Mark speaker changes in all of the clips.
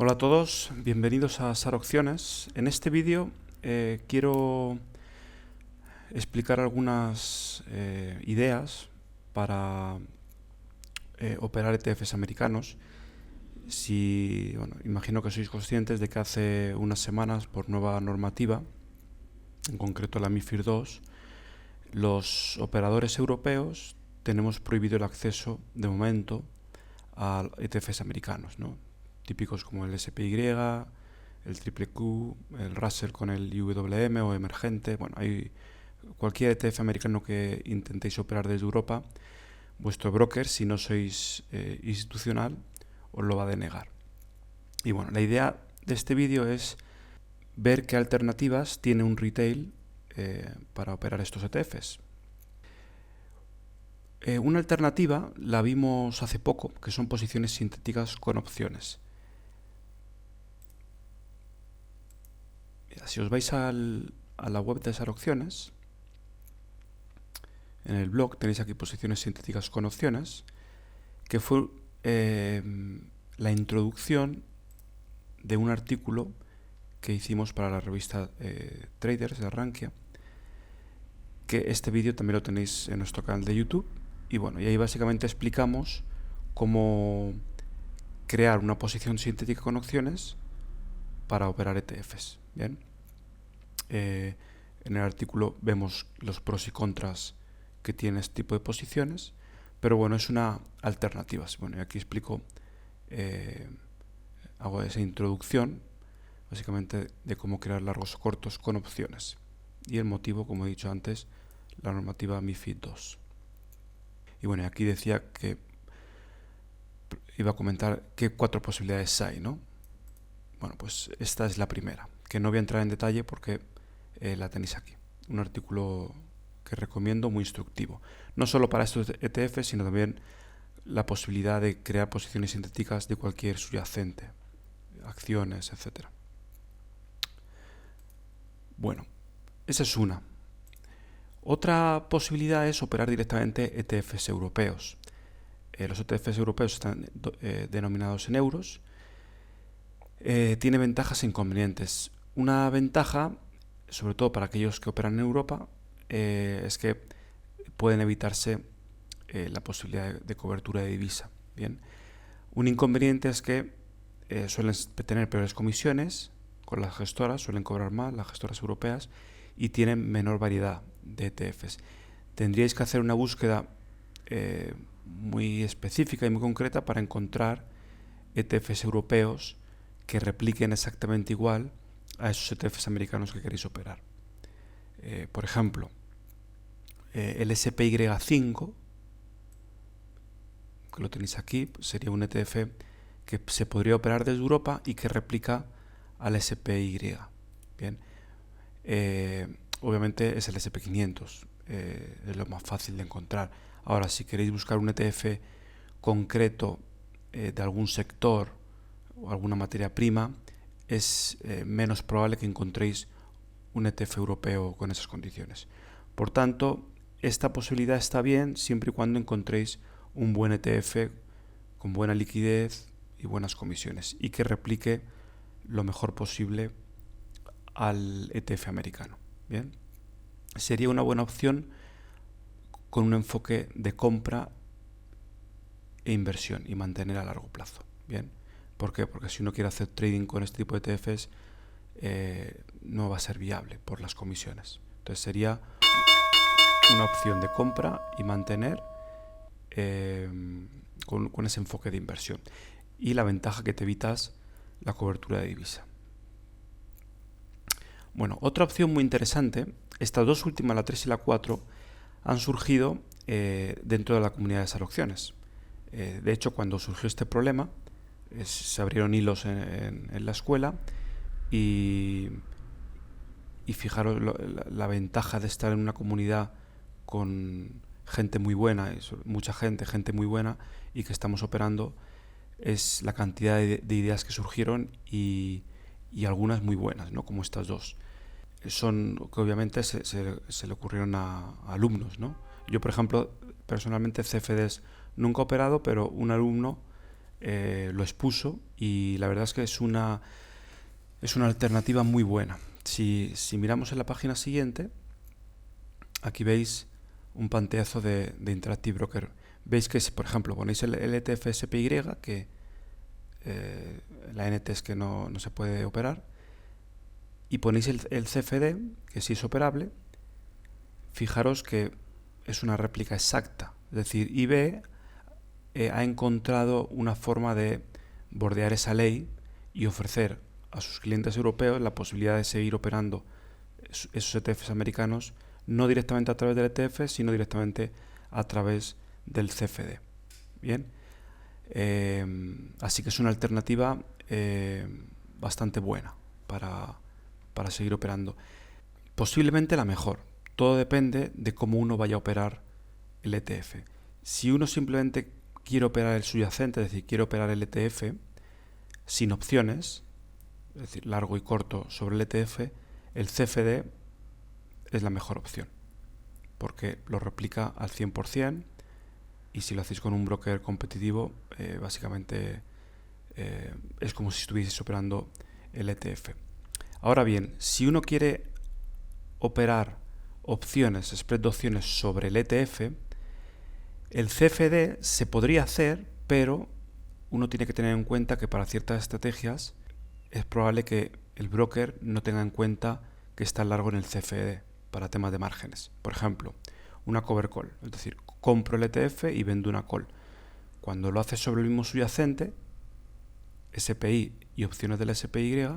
Speaker 1: Hola a todos, bienvenidos a SAR Opciones. En este vídeo quiero explicar algunas ideas para operar ETFs americanos. Imagino que sois conscientes de que hace unas semanas, por nueva normativa, en concreto la MiFIR II, los operadores europeos tenemos prohibido el acceso, de momento, a ETFs americanos, ¿no? Típicos como el SPY, el Triple Q, el Russell con el IWM o emergente. Bueno, hay cualquier ETF americano que intentéis operar desde Europa, vuestro broker, si no sois institucional, os lo va a denegar. Y bueno, la idea de este vídeo es ver qué alternativas tiene un retail para operar estos ETFs. Una alternativa la vimos hace poco, que son posiciones sintéticas con opciones. Mira, si os vais a la web de SAR Opciones, en el blog tenéis aquí posiciones sintéticas con opciones, que fue la introducción de un artículo que hicimos para la revista Traders de Rankia, que este vídeo también lo tenéis en nuestro canal de YouTube. Y bueno, y ahí básicamente explicamos cómo crear una posición sintética con opciones para operar ETFs. Bien, en el artículo vemos los pros y contras que tiene este tipo de posiciones, pero bueno, es una alternativa. Bueno, y aquí explico, hago esa introducción básicamente de cómo crear largos o cortos con opciones, y el motivo, como he dicho antes, la normativa MiFID II. Y bueno, aquí decía que iba a comentar qué 4 posibilidades hay, ¿no? Bueno, pues esta es la primera, que no voy a entrar en detalle porque la tenéis aquí. Un artículo que recomiendo, muy instructivo. No solo para estos ETFs, sino también la posibilidad de crear posiciones sintéticas de cualquier subyacente, acciones, etc. Bueno, esa es una. Otra posibilidad es operar directamente ETFs europeos. Los ETFs europeos están denominados en euros. Tiene ventajas e inconvenientes. Una ventaja, sobre todo para aquellos que operan en Europa, es que pueden evitarse la posibilidad de cobertura de divisa. Bien. Un inconveniente es que suelen tener peores comisiones con las gestoras, suelen cobrar más las gestoras europeas y tienen menor variedad de ETFs. Tendríais que hacer una búsqueda muy específica y muy concreta para encontrar ETFs europeos que repliquen exactamente igual a esos ETFs americanos que queréis operar. Por ejemplo, el SPY5, que lo tenéis aquí, sería un ETF que se podría operar desde Europa y que replica al SPY. Bien, obviamente es el SP500, es lo más fácil de encontrar. Ahora, si queréis buscar un ETF concreto de algún sector o alguna materia prima, es menos probable que encontréis un ETF europeo con esas condiciones. Por tanto, esta posibilidad está bien siempre y cuando encontréis un buen ETF con buena liquidez y buenas comisiones y que replique lo mejor posible al ETF americano. Bien, sería una buena opción con un enfoque de compra e inversión y mantener a largo plazo. Bien, ¿por qué? Porque si uno quiere hacer trading con este tipo de ETFs, no va a ser viable por las comisiones. Entonces sería una opción de compra y mantener con ese enfoque de inversión. Y la ventaja que te evitas la cobertura de divisa. Bueno, otra opción muy interesante, estas dos últimas, la 3 y la 4, han surgido dentro de la comunidad de SAR Opciones. De hecho, cuando surgió este problema, se abrieron hilos en la escuela y fijaros la ventaja de estar en una comunidad con gente muy buena, mucha gente muy buena, y que estamos operando, es la cantidad de ideas que surgieron y algunas muy buenas, ¿no? Como estas dos. Son que obviamente se le ocurrieron a alumnos, ¿no? Yo, por ejemplo, personalmente CFDs nunca he operado, pero un alumno lo expuso y la verdad es que es una alternativa muy buena. Si miramos en la página siguiente, aquí veis un pantallazo de Interactive Broker. Veis que si, por ejemplo, ponéis el ETF SPY, que la NT es que no se puede operar, y ponéis el CFD, que sí es operable, fijaros que es una réplica exacta. Es decir, IBE ha encontrado una forma de bordear esa ley y ofrecer a sus clientes europeos la posibilidad de seguir operando esos ETFs americanos, no directamente a través del ETF, sino directamente a través del CFD. Bien, así que es una alternativa bastante buena para seguir operando. Posiblemente la mejor. Todo depende de cómo uno vaya a operar el ETF. Si uno simplemente quiere operar el subyacente, es decir, quiere operar el ETF sin opciones, es decir, largo y corto sobre el ETF, el CFD es la mejor opción, porque lo replica al 100%, y si lo hacéis con un broker competitivo, básicamente es como si estuvieseis operando el ETF. Ahora bien, si uno quiere operar opciones, spread de opciones sobre el ETF, el CFD se podría hacer, pero uno tiene que tener en cuenta que para ciertas estrategias es probable que el broker no tenga en cuenta que está largo en el CFD para temas de márgenes. Por ejemplo, una cover call, es decir, compro el ETF y vendo una call. Cuando lo haces sobre el mismo subyacente, SPI y opciones del SPY,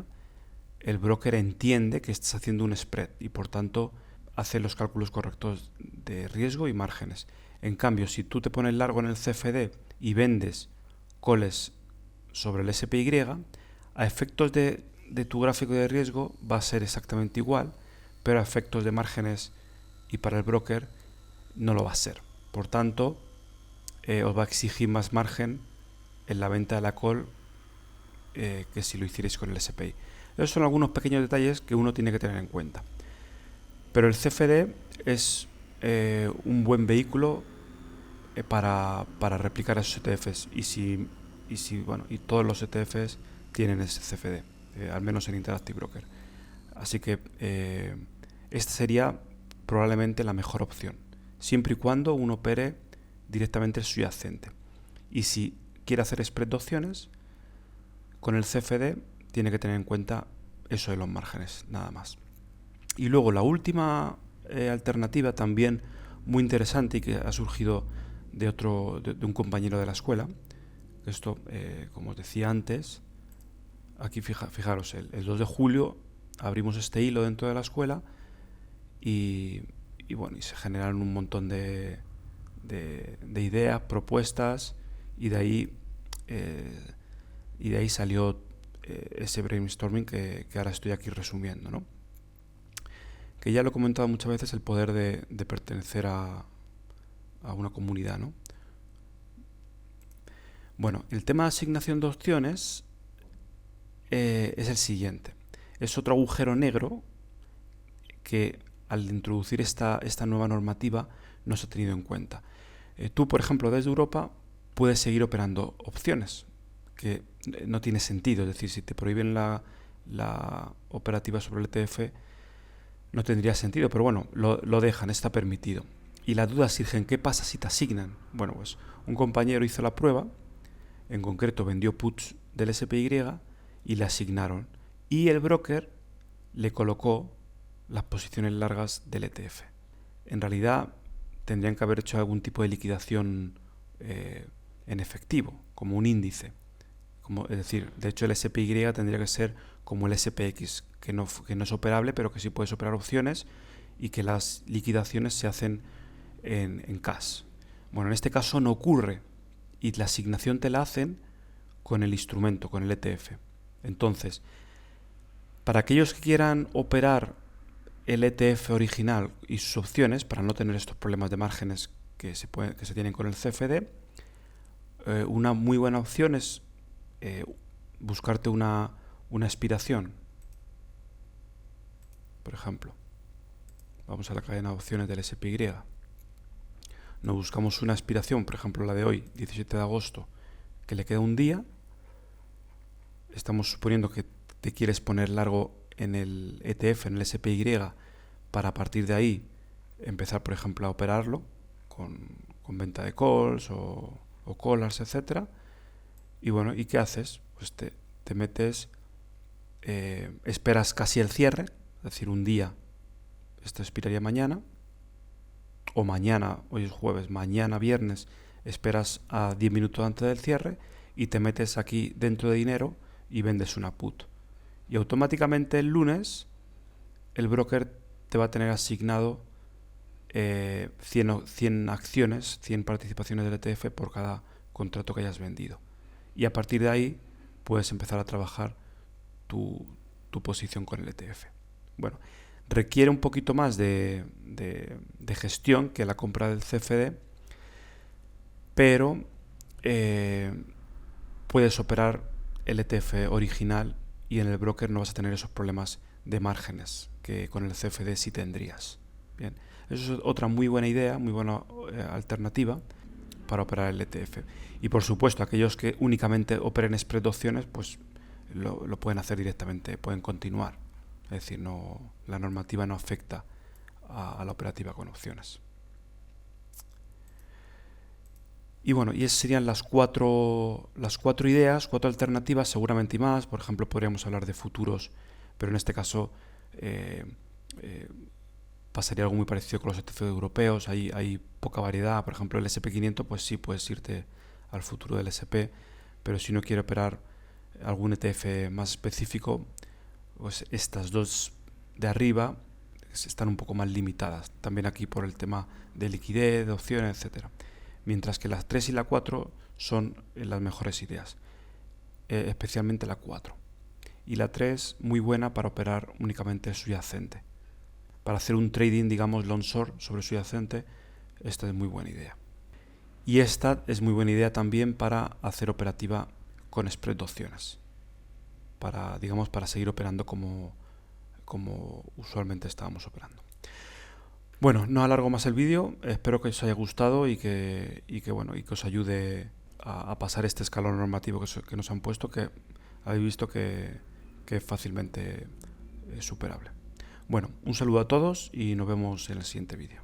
Speaker 1: el broker entiende que estás haciendo un spread y por tanto hace los cálculos correctos de riesgo y márgenes. En cambio, si tú te pones largo en el CFD y vendes calls sobre el SPY, a efectos de tu gráfico de riesgo va a ser exactamente igual, pero a efectos de márgenes y para el broker no lo va a ser. Por tanto, os va a exigir más margen en la venta de la call que si lo hicierais con el SPI. Esos son algunos pequeños detalles que uno tiene que tener en cuenta. Pero el CFD es un buen vehículo para replicar esos ETFs, y todos los ETFs tienen ese CFD, al menos en Interactive Broker. Así que esta sería probablemente la mejor opción, siempre y cuando uno opere directamente el subyacente. Y si quiere hacer spread de opciones, con el CFD tiene que tener en cuenta eso de los márgenes, nada más. Y luego la última alternativa, también muy interesante y que ha surgido de un compañero de la escuela. Esto, como os decía antes, aquí fijaros, el 2 de julio abrimos este hilo dentro de la escuela y se generaron un montón de ideas, propuestas, y de ahí salió ese brainstorming que ahora estoy aquí resumiendo, ¿no? Que ya lo he comentado muchas veces, el poder de pertenecer a una comunidad, ¿no? Bueno, el tema de asignación de opciones es el siguiente. Es otro agujero negro que al introducir esta nueva normativa no se ha tenido en cuenta. Tú, por ejemplo, desde Europa puedes seguir operando opciones, que no tiene sentido. Es decir, si te prohíben la operativa sobre el ETF, no tendría sentido, pero bueno, lo dejan, está permitido. Y la duda surge, ¿qué pasa si te asignan? Bueno, pues un compañero hizo la prueba, en concreto vendió puts del SPY y le asignaron, y el broker le colocó las posiciones largas del ETF. En realidad tendrían que haber hecho algún tipo de liquidación en efectivo, como un índice. Es decir, de hecho el SPY tendría que ser como el SPX, que no es operable, pero que sí puedes operar opciones, y que las liquidaciones se hacen en cash. Bueno, en este caso no ocurre, y la asignación te la hacen con el instrumento, con el ETF. Entonces, para aquellos que quieran operar el ETF original y sus opciones, para no tener estos problemas de márgenes que se tienen con el CFD, una muy buena opción es buscarte una expiración. Por ejemplo, vamos a la cadena de opciones del SPY. Nos buscamos una expiración, por ejemplo la de hoy, 17 de agosto, que le queda un día. Estamos suponiendo que te quieres poner largo en el ETF, en el SPY, para a partir de ahí empezar, por ejemplo, a operarlo con venta de calls o collars, etcétera. Y bueno, ¿y qué haces? Pues te metes, esperas casi el cierre, es decir, un día, esto expiraría mañana, o mañana, hoy es jueves, mañana viernes, esperas a 10 minutos antes del cierre y te metes aquí dentro de dinero y vendes una put. Y automáticamente el lunes el broker te va a tener asignado 100 acciones, 100 participaciones del ETF por cada contrato que hayas vendido. Y a partir de ahí puedes empezar a trabajar tu posición con el ETF. Bueno, requiere un poquito más de gestión que la compra del CFD, pero puedes operar el ETF original y en el broker no vas a tener esos problemas de márgenes que con el CFD sí tendrías. Bien, eso es otra muy buena idea, muy buena alternativa para operar el ETF. Y por supuesto, aquellos que únicamente operen spread de opciones, pues lo pueden hacer directamente, pueden continuar. Es decir, la normativa no afecta a la operativa con opciones. Y bueno, y esas serían las cuatro ideas, 4 alternativas, seguramente y más. Por ejemplo, podríamos hablar de futuros, pero en este caso pasaría algo muy parecido con los ETF europeos. Hay poca variedad. Por ejemplo, el SP500, pues sí puedes irte al futuro del SP, pero si no quieres operar algún ETF más específico, pues estas dos de arriba están un poco más limitadas. También aquí por el tema de liquidez, de opciones, etcétera. Mientras que las 3 y la 4 son las mejores ideas, especialmente la 4. Y la 3 muy buena para operar únicamente el subyacente. Para hacer un trading, digamos, long short sobre subyacente, esta es muy buena idea. Y esta es muy buena idea también para hacer operativa con spread de opciones. Para seguir operando como usualmente estábamos operando. Bueno, no alargo más el vídeo, espero que os haya gustado y que os ayude a pasar este escalón normativo que nos han puesto, que habéis visto que es fácilmente superable. Bueno, un saludo a todos y nos vemos en el siguiente vídeo.